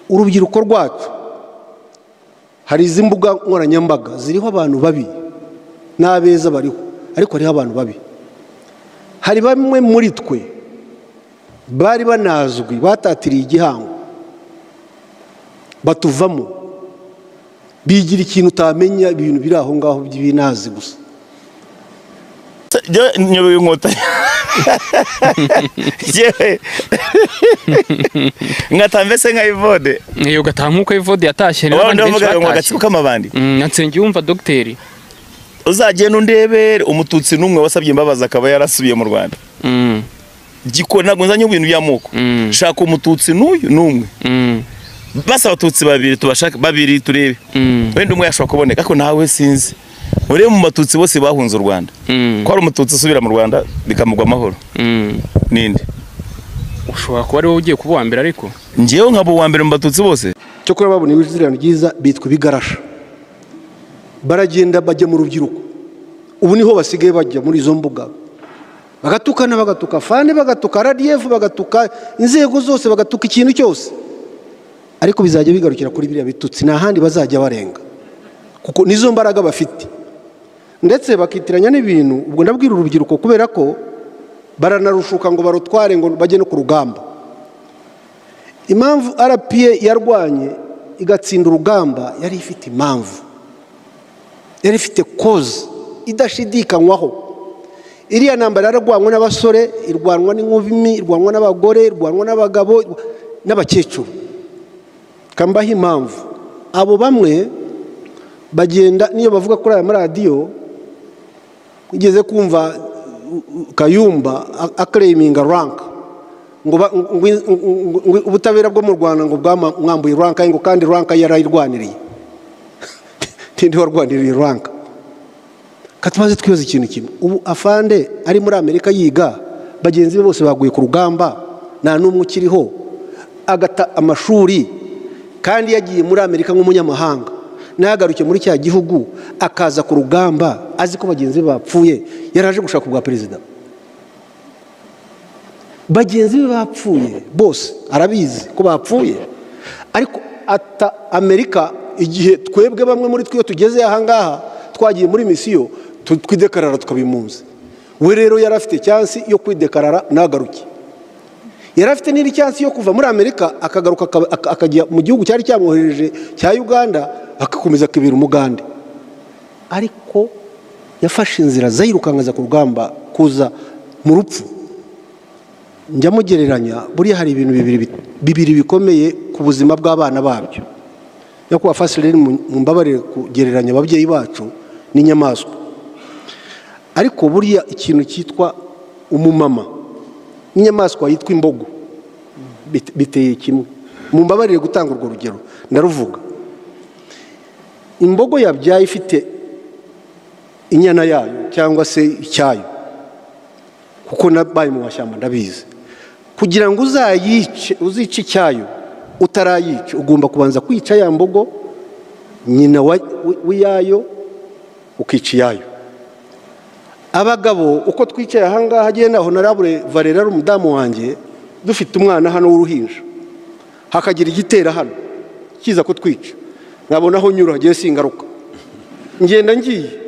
urubyiruko rwacu hari izi mbuga nkoranyambaga ziriho abantu babi n'abeza bariho, ariko hariho abantu babi. Hari bamwe muri twe bari banazwi batatiriye igihango batuvamo bigira ikintu utamenya, ibintu biri aho ngaho by'ibinazi gusa. Nyoboye Inkotanyi ngatambese nka Ivode iyo gatankuko Ivode yatashye n'abandi benshi batashye agatsiko k'amabandi. Nsengiyumva Dr. Uzagenda undebere umututsi numwe wasabye imbabazi akaba yarasubiye mu Rwanda. Giko ntago nzanye ibintu by'amoko. Shaka umututsi n'uyu numwe. Basa abatutsi babiri tubashaka babiri turebe. Wenda umwe yashobora kuboneka ariko nawe sinzi. Uri mu batutsi bose bahunze u Rwanda. Ko ari umututsi usubira mu Rwanda bikamugwa amahoro. Ninde? Ushobora kuba ari wowe ugiye kuba wa mbere ariko. Ngiyeho nkabo wa mbere mu batutsi bose. Cyo kora babona ibizirano ryiza bitwa bigarasha. Baragenda bajya mu rubyiruko. Ubu niho basigaye bajya muri izo mbuga. Bagatukana, bagatuka fane, bagatuka RDF, bagatuka inzego zose, bagatuka ikintu cyose. Ariko bizajya bigarukira kuri biriya bitutsi nta handi bazajya barenga. Kuko nizo mbaraga bafite. Ndetse bakitiranya n'ibintu, ubwo ndabwira urubyiruko kubera ko baranarushuka ngo barutware ngo bajye no ku rugamba. Impamvu RPA yarwanye igatsinda urugamba yari ifite impamvu. Yari ifite cause idashidikanywaho. Iriya ntambara yararwanwa n'abasore, irwanwa n'inkumi, irwanwa n'abagore, irwanwa n'abagabo n'abakecuru. Kambaho impamvu abo bamwe bagenda niyo bavuga kuri aya maradiyo, igeze kumva Kayumba aclaiminga rank ngo ubutabera bwo mu Rwanda ngo bwamwambuye rank ngo kandi rank yarayirwaniriye. Tindi warwaniriye rank. Katumaze twibaza ikintu kimwe. Ubu afande ari muri Amerika yiga, bagenzi be bose baguye ku rugamba, nta numwe ukiriho, agata amashuri kandi yagiye muri Amerika nk'umunyamahanga. Nagaruke muri cya gihugu akaza ku rugamba azi ko bagenzi be bapfuye, yaraje gushaka ubwa perezida. Bagenzi be bapfuye bose arabizi ko bapfuye, ariko ata Amerika igihe twebwe bamwe muri twe tugeze aha ngaha twagiye muri misiyo twidekarara tukabimunze. We rero yarafite chance yo kwidekarara nagaruke. Yarafite n'iri chance yo kuva muri Amerika akagaruka akajya mu gihugu cyari cyamwohereje cya Uganda akakomeza kibira umugande. Ariko yafashe inzira zayirukangaza ku rugamba kuza mu rupfu. Njya mugereranya buri hari ibintu bibiri bikomeye ku buzima bw'abana babyo. Yakuba fasile mu mbabarire kugereranya ababyeyi bacu n'inyamaswa. Ariko buriya ikintu cyitwa umumama n'inyamaswa yitwa imbogo biteye kimwe. Mu mbabarire gutanga urwo rugero ndaruvuga. Imbogo yabyaye ifite inyana yayo cyangwa se icyayo, kuko nabaye mu mashyamba ndabizi. Kugira ngo uzice icyayo utarayica ugomba kubanza kwica ya mbogo nyina w'iyayo ukica iyayo. Abagabo uko twicaye aha ngaha agenda Honorable Valera ari umudamu wanjye, dufite umwana hano w'uruhinja, hakagira igitera hano kiza kutwica, nkabona aho nyura hagiye singaruka, ngenda ngiye.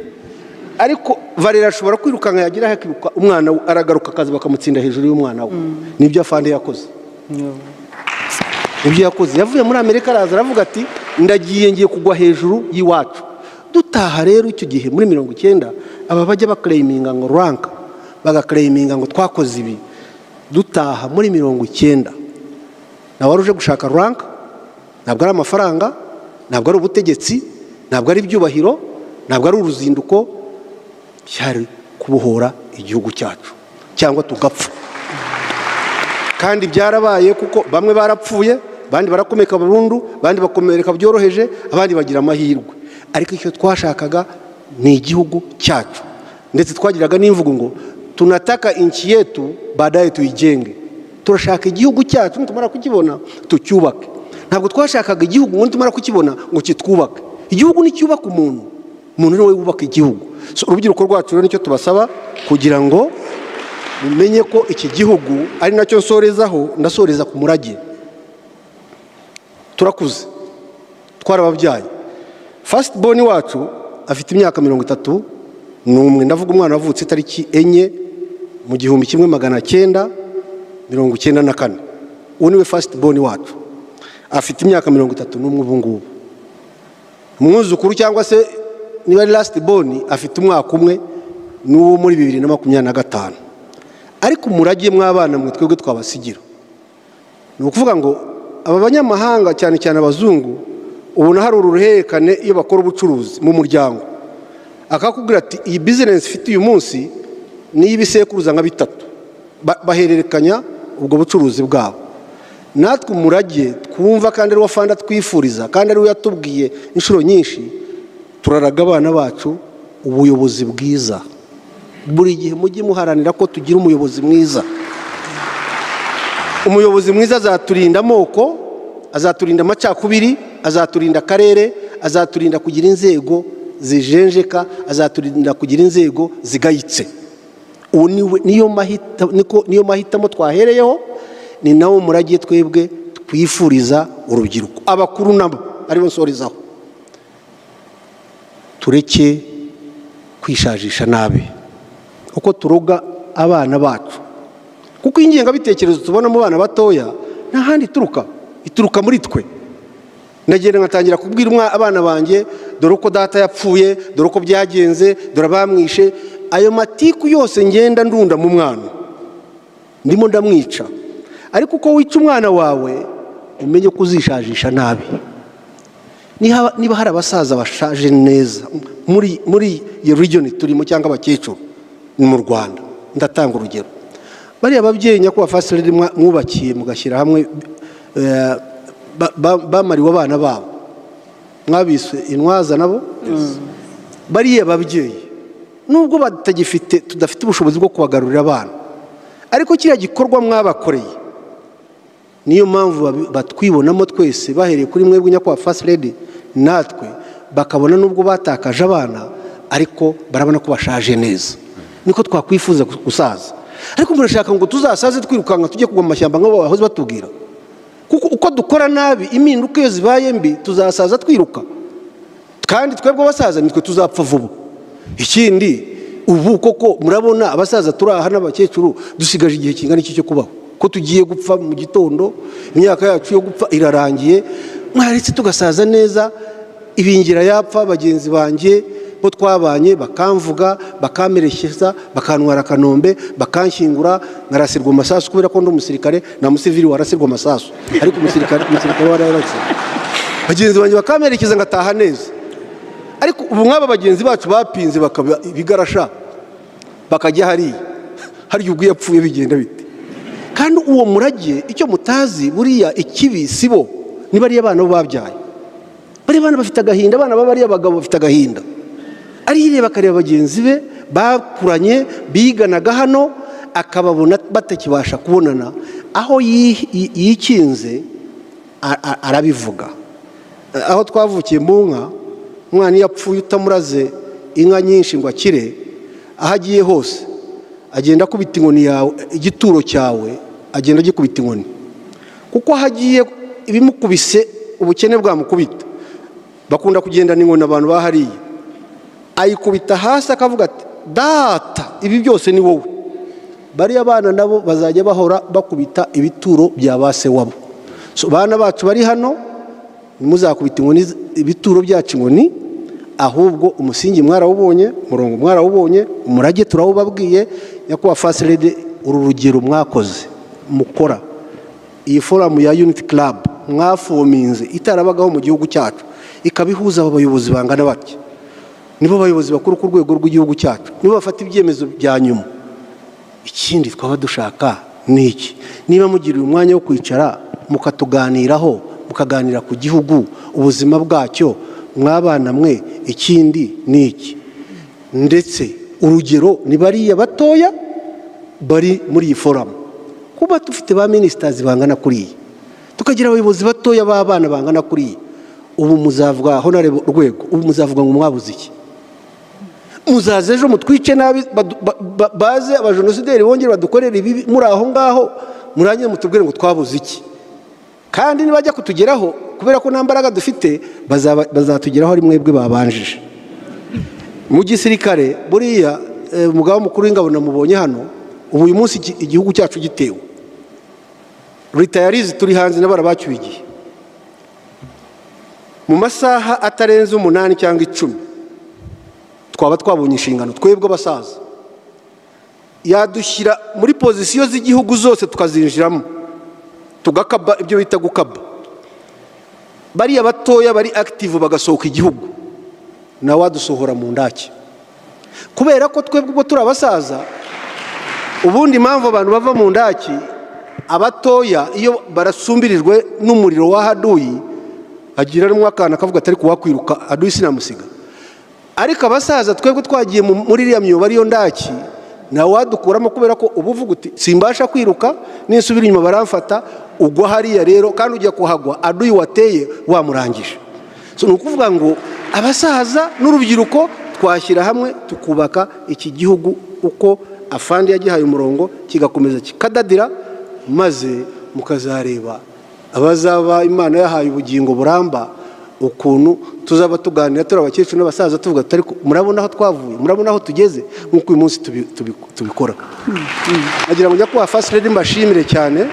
Ariko Valera ashobora kwirukanka yagira hakiruka umwana aragaruka akaza bakamutsinda hejuru y'umwana we. Nibyo afande yakoze. Ibyo yakoze yavuye muri Amerika araza aravuga ati ndagiye ngiye kugwa hejuru y'iwacu. Dutaha rero icyo gihe muri 90 aba bajya baclaiminga ngo rank, bagaclaiminga ngo twakoze ibi. Dutaha muri 90 na waruje gushaka rank, ntabwo ari amafaranga, ntabwo ari ubutegetsi, ntabwo ari ibyubahiro, ntabwo ari uruzinduko, cyari kubohora igihugu cyacu cyangwa tugapfa. Kandi byarabaye kuko bamwe barapfuye, bandi barakomeka burundu, bandi bakomereka byoroheje, abandi bagira amahirwe. Ariko icyo twashakaga ni igihugu cyacu, ndetse twagiraga n'imvugo ngo tunataka inchi yetu baadaye tuijenge. Turashaka igihugu cyacu nitumara kukibona tucyubake. Ntabwo twashakaga igihugu ngo nitumara kukibona ngo kitwubake. Igihugu ni cyubaka umuntu niwe wubaka igihugu. So urubyiruko rwacu rero nicyo tubasaba kugira ngo mumenye ko iki gihugu ari nacyo nsorezaho, ndasoreza ku murage. turakuze twarababyaye. First born wacu afite imyaka 31, ndavuga umwana wavutse tariki 4 mu 1994. Uwo niwe first born wacu, afite imyaka 31 ubu ngubu. Umwuzukuru cyangwa se niba ari last born afite umwaka umwe n'uwo muri 2025. Ariko umurage mw'abana mwe twebwe twabasigira ni ukuvuga ngo aba banyamahanga cyane cyane abazungu ubona hari uruherekane iyo bakora ubucuruzi mu muryango, akakubwira ati iyi business ifite uyu munsi ni ibisekuruza nka 3, bahererekanya ubwo bucuruzi bwabo. Natwe umurage twumva kandi ari wafanda twifuriza kandi ari yatubwiye inshuro nyinshi, turaraga abana bacu ubuyobozi bwiza. Buri gihe mujye muharanira ko tugira umuyobozi mwiza. Umuyobozi mwiza azaturinda amoko, azaturinda amacakubiri, azaturinda akarere, azaturinda kugira inzego zijenjeka, azaturinda kugira inzego zigayitse. Uwo niyo mahitamo twahereyeho, ni nawo murage twebwe twifuriza urubyiruko. Abakuru nabo aribo nsorizaho, tureke kwishajisha nabi uko turoga abana bacu, kuko ingengabitekerezo tubona mu bana batoya nta handi ituruka muri twe. Ndagenda ngatangira kubwira abana banjye, dore uko data yapfuye, dore uko byagenze, dore bamwishe. Ayo matiku yose ngenda ndunda mu mwana, ndimo ndamwica. Ariko uko wica umwana wawe umenye ko uzishajisha nabi. Niba hari abasaza bashaje neza muri iyo region turimo cyangwa abakecuru ni mu Rwanda, ndatanga urugero. Bari ababyeyi nyakubahwa First Lady mwubakiye mugashyira hamwe, bamariwe abana babo, mwabise intwaza nabo. Bari ababyeyi nubwo tudafite ubushobozi bwo kubagarurira abana, ariko kiriya gikorwa mwabakoreye niyo mpamvu batwibonamo twese, bahereye kuri mwebwe nyakubahwa First Lady, natwe bakabona nubwo batakaje abana ariko barabona ko bashaje neza. Niko twakwifuza gusaza. Ariko murashaka ngo tuzasaze twirukanga tujye kugwa mu mashyamba nk'abo bahoze batubwira? Kuko uko dukora nabi impinduka iyo zibaye mbi tuzasaza twiruka, kandi twebwe abasaza nitwe tuzapfa vuba. Ikindi ubu koko murabona abasaza turaha n'abakecuru dusigaje igihe kingana iki cyo kubaho, ko tugiye gupfa mu gitondo, imyaka yacu yo gupfa irarangiye. Mwaretse tugasaza neza, ibingira yapfa bagenzi banjye bo twabanye bakamvuga, bakamerekeza, bakantwara Kanombe, bakanshyingura, nkarasirwa amasasu kubera ko ndi umusirikare na musivili warasirwa amasasu, ariko umusirikare wararase. Bagenzi banjye bakamerekeza ngataha neza. Ariko ubu mwaba bagenzi bacu bapinze bakaba bigarasha, bakajya hari ubwo yapfuye bigenda bite? Kandi uwo murage icyo mutazi buriya ikibi sibo, ni bari abana bo babyaye. Bari abana bafite agahinda, abana bari abagabo bafite agahinda. Arireba akareba bagenzi be bakuranye biganaga hano, akababona batakibasha kubonana, aho yikinze arabivuga. Aho twavukiye mu nka, umwana yapfuye utamuraze inka nyinshi ngo akire, aho agiye hose agenda akubita inkoni yawe, igituro cyawe agenda agikubita inkoni, kuko hagiye ibimukubise ubukene bwamukubita. Bakunda kugendana inkoni abantu bahariye, ayikubita hasi akavuga ati data ibi byose ni wowe. Bari abana nabo bazajya bahora bakubita ibituro bya base wabo. So bana bacu bari hano, nimuzakubita inkoni ibituro byacu inkoni, ahubwo umusingi mwarawubonye, murongo mwarawubonye, umurage turawubabwiye. Nyakubahwa First Lady, uru rugero mwakoze mukora, iyi forum ya Unity Club mwafominze itarabagaho mu gihugu cyacu, ikabihuza abayobozi bangana batya. Nibo bayobozi bakuru ku rwego rw'igihugu cyacu, nibo bafata ibyemezo bya nyuma. Ikindi twaba dushaka niki, niba mugiriye umwanya wo kwicara mukatuganiraho, mukaganira ku gihugu, ubuzima bwacyo, mwabana mwe, ikindi niki. Ndetse urugero ni bariya batoya bari muri iyi forum, kuba dufite ba ministers bangana kuri, tukagira abayobozi batoya b'abana bangana kuri, ubu muzavuga honorable rwego, ubu muzavuga ngo mwabuze iki? Muzaze ejo mutwice nabi, baze abajenosideri bongere badukorera ibi muri aho ngaho, murangiye mutubwire ngo twabuze iki? Kandi nibajya kutugeraho kubera ko nta mbaraga dufite bazatugeraho ari mwebwe babanjije. Mu gisirikare buriya umugaba mukuru w'ingabo namubonye hano, ubu uyu munsi igihugu cyacu gitewe, ritayarizi turi hanze n'abarabacyuye igihe mu masaha atarenze 8 cyangwa 10 twaba twabonye inshingano twebwe abasaza, yadushyira muri pozisiyo z'igihugu zose tukazinjiramo tugakaba ibyo bita gukaba. Bariya batoya bari active bagasohoka igihugu nawe wadusohora mu ndaki, kubera ko twebwe ubwo turi abasaza. Ubundi impamvu abantu bava mu ndaki abatoya iyo barasumbirijwe n'umuriro wa haduyi agira n'umwakana akavuga atari kuwakwiruka aduyi sinamusiga. Ariko abasaza twebwe twagiye muri iriya myobo ariyo ndaki nawe wadukuramo, kubera ko ubu uvuga uti simbasha kwiruka ninsubira inyuma baramfata, ugwa hariya rero kandi ujya kuhagwa aduyi wateye wamurangije. So nukuvuga ngo abasaza n'urubyiruko twashyira hamwe tukubaka iki gihugu uko afandi yagihaye umurongo kigakomeza kikadadira, maze mukazareba abazaba Imana yahaye ubugingo buramba ukuntu tuzaba tuganira turi abakecuru n'abasaza tuvuga tutari murabona aho twavuye, murabona aho tugeze nk'uko uyu munsi tubikora. Agira ngo njya kuba first lady mbashimire cyane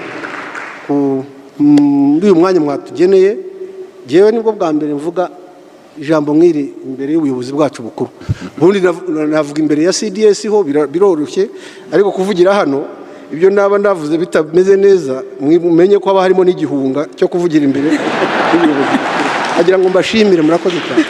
muri uyu mwanya mwatugeneye. Jewe nibwo bwa mbere mvuga ijambo nk'iri imbere y'ubuyobozi bwacu bukuru. Ubundi navuga imbere ya CDS ho biroroshye, ariko kuvugira hano ibyo naba ndavuze bitameze neza mumenye ko haba harimo n'igihunga cyo kuvugira imbere y'ubuyobozi. Agira ngo mbashimire, murakoze cyane.